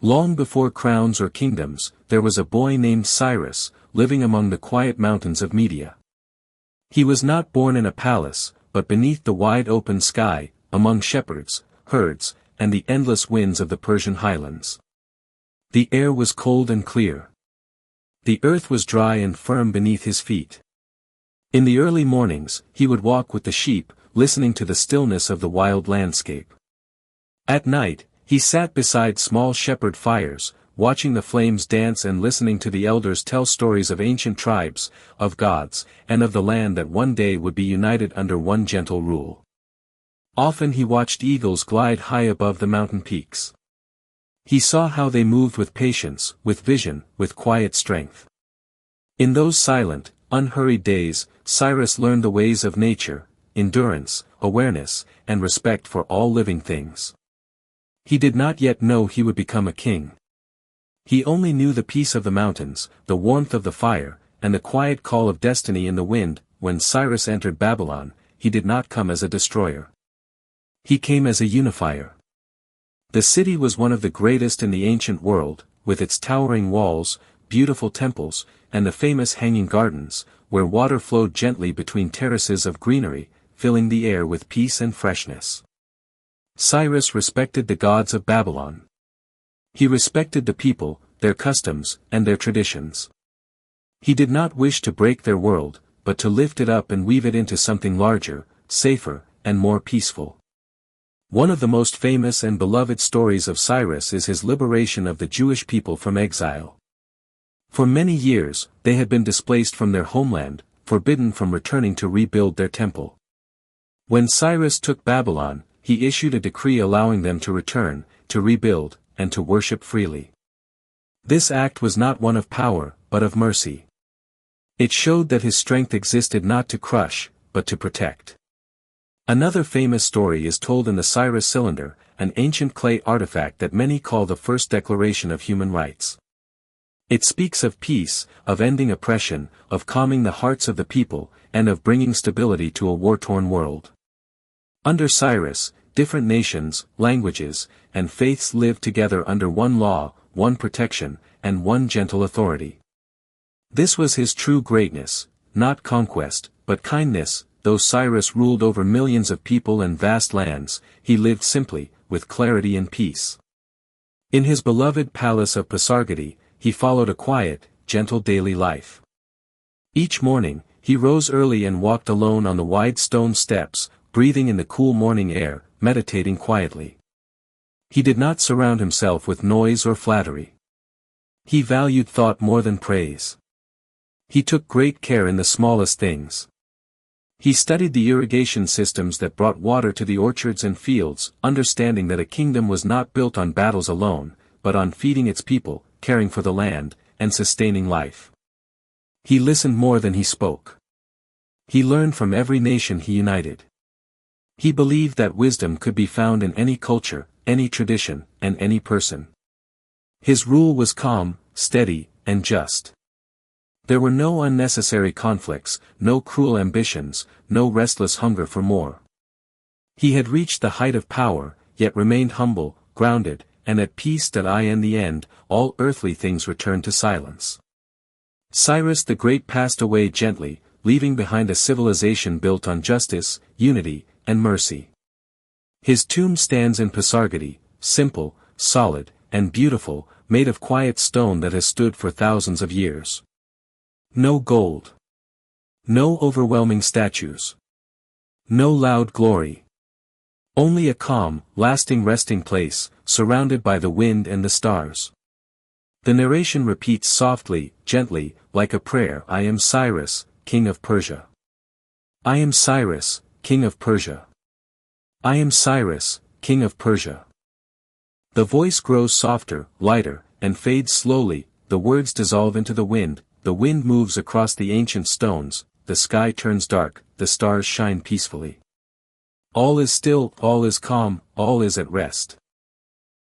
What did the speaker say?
Long before crowns or kingdoms, there was a boy named Cyrus, living among the quiet mountains of Media. He was not born in a palace, but beneath the wide open sky, among shepherds, herds, and the endless winds of the Persian highlands. The air was cold and clear. The earth was dry and firm beneath his feet. In the early mornings, he would walk with the sheep, listening to the stillness of the wild landscape. At night, he sat beside small shepherd fires, watching the flames dance and listening to the elders tell stories of ancient tribes, of gods, and of the land that one day would be united under one gentle rule. Often he watched eagles glide high above the mountain peaks. He saw how they moved with patience, with vision, with quiet strength. In those silent, unhurried days, Cyrus learned the ways of nature, endurance, awareness, and respect for all living things. He did not yet know he would become a king. He only knew the peace of the mountains, the warmth of the fire, and the quiet call of destiny in the wind. When Cyrus entered Babylon, he did not come as a destroyer. He came as a unifier. The city was one of the greatest in the ancient world, with its towering walls, beautiful temples, and the famous hanging gardens, where water flowed gently between terraces of greenery, filling the air with peace and freshness. Cyrus respected the gods of Babylon. He respected the people, their customs, and their traditions. He did not wish to break their world, but to lift it up and weave it into something larger, safer, and more peaceful. One of the most famous and beloved stories of Cyrus is his liberation of the Jewish people from exile. For many years, they had been displaced from their homeland, forbidden from returning to rebuild their temple. When Cyrus took Babylon, he issued a decree allowing them to return, to rebuild, and to worship freely. This act was not one of power, but of mercy. It showed that his strength existed not to crush, but to protect. Another famous story is told in the Cyrus Cylinder, an ancient clay artifact that many call the first declaration of human rights. It speaks of peace, of ending oppression, of calming the hearts of the people, and of bringing stability to a war-torn world. Under Cyrus, different nations, languages, and faiths lived together under one law, one protection, and one gentle authority. This was his true greatness, not conquest, but kindness. Though Cyrus ruled over millions of people and vast lands, he lived simply, with clarity and peace. In his beloved palace of Pasargadae, he followed a quiet, gentle daily life. Each morning, he rose early and walked alone on the wide stone steps, breathing in the cool morning air, meditating quietly. He did not surround himself with noise or flattery. He valued thought more than praise. He took great care in the smallest things. He studied the irrigation systems that brought water to the orchards and fields, understanding that a kingdom was not built on battles alone, but on feeding its people, caring for the land, and sustaining life. He listened more than he spoke. He learned from every nation he united. He believed that wisdom could be found in any culture, any tradition, and any person. His rule was calm, steady, and just. There were no unnecessary conflicts, no cruel ambitions, no restless hunger for more. He had reached the height of power, yet remained humble, grounded, and at peace. In the end, all earthly things returned to silence. Cyrus the Great passed away gently, leaving behind a civilization built on justice, unity, and mercy. His tomb stands in Pasargadae, simple, solid, and beautiful, made of quiet stone that has stood for thousands of years. No gold. No overwhelming statues. No loud glory. Only a calm, lasting resting place, surrounded by the wind and the stars. The narration repeats softly, gently, like a prayer. I am Cyrus, king of Persia. I am Cyrus, king of Persia. I am Cyrus, king of Persia. The voice grows softer, lighter, and fades slowly. The words dissolve into the wind moves across the ancient stones, the sky turns dark, the stars shine peacefully. All is still, all is calm, all is at rest.